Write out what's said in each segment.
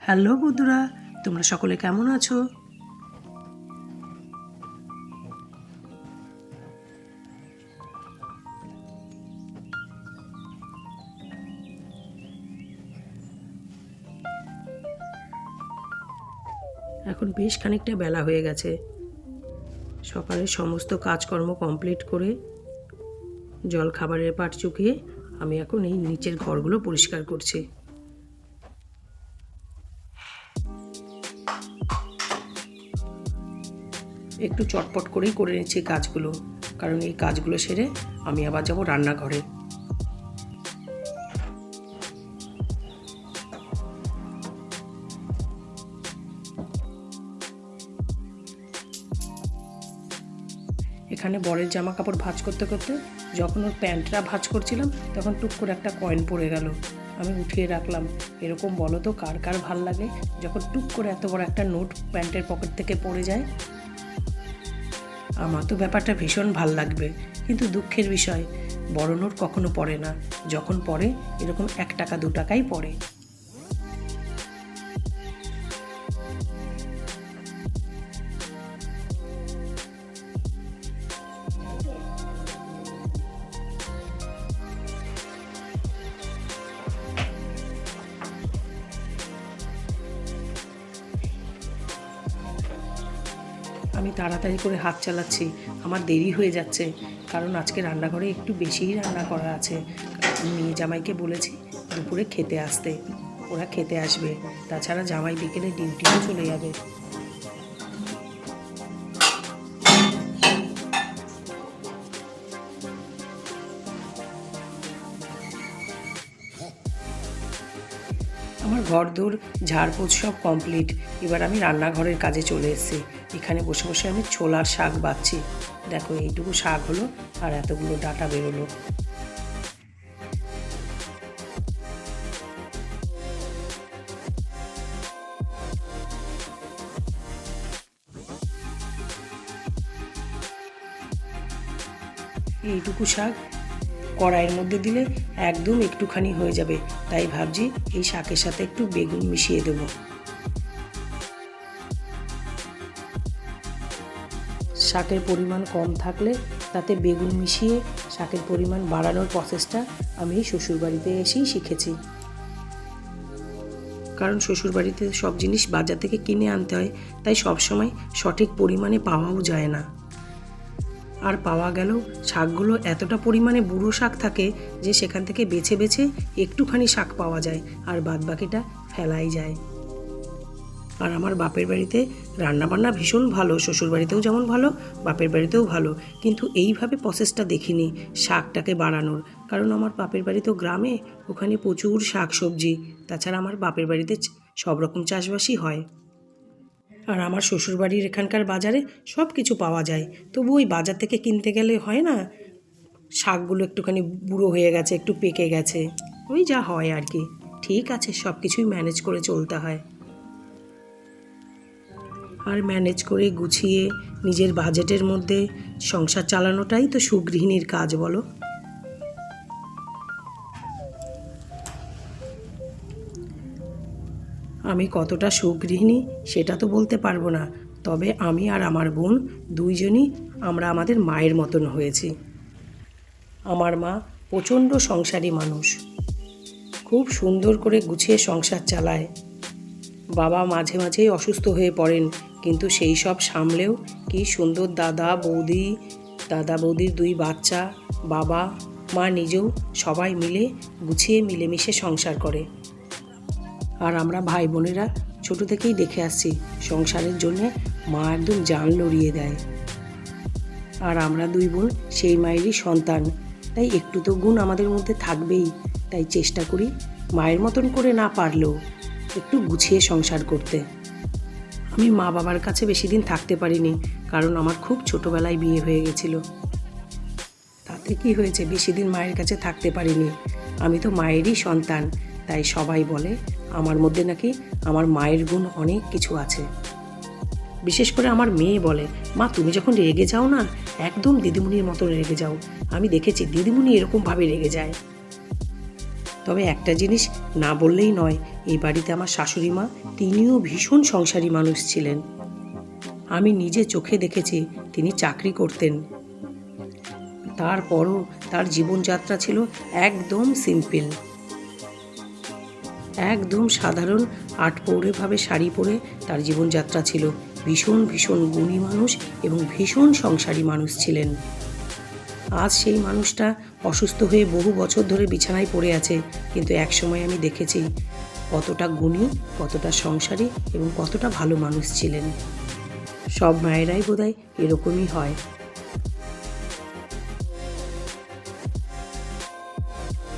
Hello বন্ধুরা, তোমরা সকলে কেমন আছো? এখন বেশ খানিকটা বেলা হয়ে গেছে। সকালের সমস্ত কাজকর্ম কমপ্লিট করে জল খাবারের পাট চুকিয়ে আমি এখন এই নিচের ঘরগুলো পরিষ্কার করছি। একটু চটপট করেই করে নিচ্ছি কাজগুলো, কারণ এই কাজগুলো সেরে আমি আবার যাব রান্নাঘরে। এখানে বরের জামা কাপড় ভাঁজ করতে করতে যখন ওর প্যান্টটা ভাঁজ করছিলাম তখন টুক করে একটা কয়েন পড়ে গেল। আমি উঠিয়ে রাখলাম। এরকম বলো তো কার কার ভাল লাগে যখন টুক করে এত বড় একটা নোট প্যান্টের পকেট থেকে পড়ে যায়? আমার তো ব্যাপারটা ভীষণ ভাল লাগবে, কিন্তু দুঃখের বিষয় বড় নোট কখনো পড়ে না। যখন পড়ে এরকম 1 টাকা 2 টাকাই পড়ে। আমি তাড়াতাড়ি করে হাত চালাচ্ছি, আমার দেরি হয়ে যাচ্ছে, কারণ আজকে রান্নাঘরে একটু বেশিই রান্না করা আছে। মেয়ে জামাইকে বলেছি দুপুরে খেতে আসতে, ওরা খেতে আসবে। তাছাড়া জামাই বিকেলে ডিউটিও চলে যাবে। আমার ঘরদোর ঝাড়পোছ সব কমপ্লিট। এবার আমি রান্নাঘরের কাজে চলে এসেছি। এখানে বসে বসে আমি ছোলার শাক বাছছি। দেখো এইটুকু শাক হলো আর এতগুলো ডাঁটা বেরোলো। এইটুকু শাক কড়াইয়ের মধ্যে দিলে একদম একটুখানি হয়ে যাবে, তাই ভাবছি এই শাকের সাথে একটু বেগুন মিশিয়ে দেব। শাকের পরিমাণ কম থাকলে তাতে বেগুন মিশিয়ে শাকের পরিমাণ বাড়ানোর প্রসেসটা আমি শ্বশুরবাড়িতে এসেই শিখেছি। কারণ শ্বশুরবাড়িতে সব জিনিস বাজার থেকে কিনে আনতে হয়, তাই সবসময় সঠিক পরিমাণে পাওয়াও যায় না। আর পাওয়া গেলেও শাকগুলো এতটা পরিমাণে বুড়ো শাক থাকে যে সেখান থেকে বেছে বেছে একটুখানি শাক পাওয়া যায়, আর বাদবাকিটা ফেলাই যায়। আর আমার বাপের বাড়িতে রান্নাবান্না ভীষণ ভালো, শ্বশুরবাড়িতেও যেমন ভালো বাপের বাড়িতেও ভালো, কিন্তু এইভাবে প্রসেসটা দেখিনি শাকটাকে বাড়ানোর। কারণ আমার বাপের বাড়ি তো গ্রামে, ওখানে প্রচুর শাক সবজি, তাছাড়া আমার বাপের বাড়িতে সব রকম চাষবাসই হয়। আর আমার শ্বশুরবাড়ির এখানকার বাজারে সব কিছু পাওয়া যায়, তবু ওই বাজার থেকে কিনতে গেলে হয় না, শাকগুলো একটুখানি বুড়ো হয়ে গেছে, একটু পেকে গেছে, ওই যা হয় আর কি। ঠিক আছে, সব কিছুই ম্যানেজ করে চলতে হয়। আর ম্যানেজ করে গুছিয়ে নিজের বাজেটের মধ্যে সংসার চালানোটাই তো সুগৃহিণীর কাজ, বলো। আমি কতটা সুগৃহিণী সেটা তো বলতে পারবো না, তবে আমি আর আমার বোন দুইজনই আমরা আমাদের মায়ের মতন হয়েছি। আমার মা প্রচণ্ড সংসারী মানুষ, খুব সুন্দর করে গুছিয়ে সংসার চালায়। বাবা মাঝে মাঝেই অসুস্থ হয়ে পড়েন, কিন্তু সেই সব সামলেও কি সুন্দর দাদা বৌদির 2 বাচ্চা, বাবা মা নিজেও সবাই মিলে গুছিয়ে মিলেমিশে সংসার করে। আর আমরা ভাই বোনেরা ছোট থেকেই দেখে আসছি সংসারের জন্যে মা একদম জান লড়িয়ে দেয়। আর আমরা 2 বোন সেই মায়েরই সন্তান, তাই একটু তো গুণ আমাদের মধ্যে থাকবেই। তাই চেষ্টা করি মায়ের মতন করে না পারলেও একটু গুছিয়ে সংসার করতে। আমি মা বাবার কাছে বেশি দিন থাকতে পারিনি, কারণ আমার খুব ছোটোবেলায় বিয়ে হয়ে গেছিলো। তাতে কি হয়েছে, বেশি দিন মায়ের কাছে থাকতে পারিনি। আমি তো মায়েরই সন্তান, তাই সবাই বলে আমার মধ্যে নাকি আমার মায়ের গুণ অনেক কিছু আছে। বিশেষ করে আমার মেয়ে বলে, মা তুমি যখন রেগে যাও না, একদম দিদিমণির মতো রেগে যাও। আমি দেখেছি দিদিমণি এরকমভাবে রেগে যায়। তবে একটা জিনিস না বললেই নয়, এই বাড়িতে আমার শাশুড়ি মা তিনিও ভীষণ সংসারী মানুষ ছিলেন। আমি নিজে চোখে দেখেছি তিনি চাকরি করতেন, তারপরও তার জীবনযাত্রা ছিল একদম সিম্পল, একদম সাধারণ আটপৌরেভাবে শাড়ি পরে তার জীবনযাত্রা ছিল। ভীষণ ভীষণ গুণী মানুষ এবং ভীষণ সংসারী মানুষ ছিলেন। আজ সেই মানুষটা অসুস্থ হয়ে বহু বছর ধরে বিছানায় পড়ে আছে, কিন্তু একসময় আমি দেখেছি কতটা গুণী, কতটা সংসারী এবং কতটা ভালো মানুষ ছিলেন। সব মায়েরাই বোধহয় এরকমই হয়।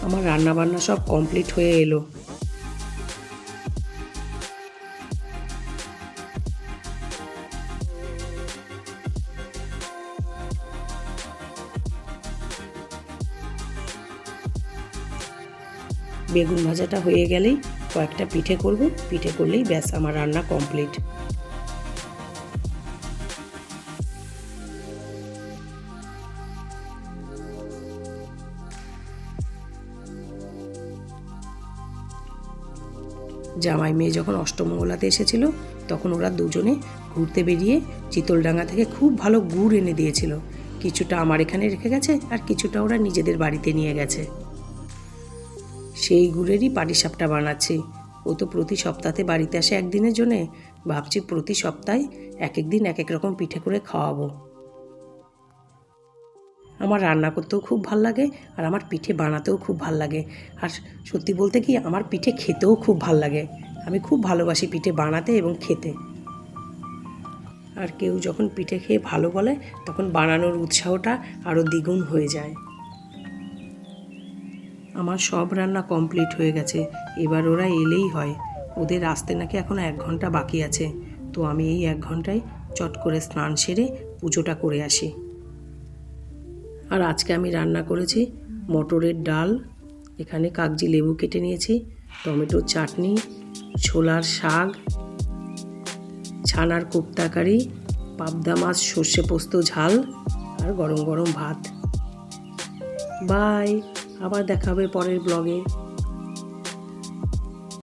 আমার রান্নাবান্না সব কমপ্লিট হয়ে এলো। বেগুন ভাজাটা হয়ে গেলেই কয়েকটা পিঠে করব, পিঠে করলেই ব্যাস আমার রান্না কমপ্লিট। জামাই মেয়ে যখন অষ্টমঙ্গলাতে এসেছিল তখন ওরা দুজনে ঘুরতে বেরিয়ে চিতলডাঙ্গা থেকে খুব ভালো গুড় এনে দিয়েছিল। কিছুটা আমার এখানে রেখে গেছে আর কিছুটা ওরা নিজেদের বাড়িতে নিয়ে গেছে। সেই গুড়েরই পাটিসাপটা বানাচ্ছি। ও তো প্রতি সপ্তাহে বাড়িতে আসে একদিনের জন্যে, ভাবছি প্রতি সপ্তাহে এক এক দিন এক এক রকম পিঠে করে খাওয়াবো। আমার রান্না করতেও খুব ভাল লাগে আর আমার পিঠে বানাতেও খুব ভাল লাগে। আর সত্যি বলতে কি, আমার পিঠে খেতেও খুব ভাল লাগে। আমি খুব ভালোবাসি পিঠে বানাতে এবং খেতে। আর কেউ যখন পিঠে খেয়ে ভালো বলে তখন বানানোর উৎসাহটা আরও দ্বিগুণ হয়ে যায়। আমার সব রান্না কমপ্লিট হয়ে গেছে, এবার ওরা এলেই হয়। ওদের আসতে নাকি এখনও 1 ঘন্টা বাকি আছে, তো আমি এই 1 ঘন্টায় চট করে স্নান সেরে পুজোটা করে আসি। আর আজকে আমি রান্না করেছি মটরের ডাল, এখানে কাগজি লেবু কেটে নিয়েছি, টমেটোর চাটনি, ছোলার শাক, ছানার কোপ্তা কারি, পাবদা মাছ সর্ষে পোস্ত ঝাল আর গরম গরম ভাত। বাই, আবার দেখা হবে পরের ব্লগে।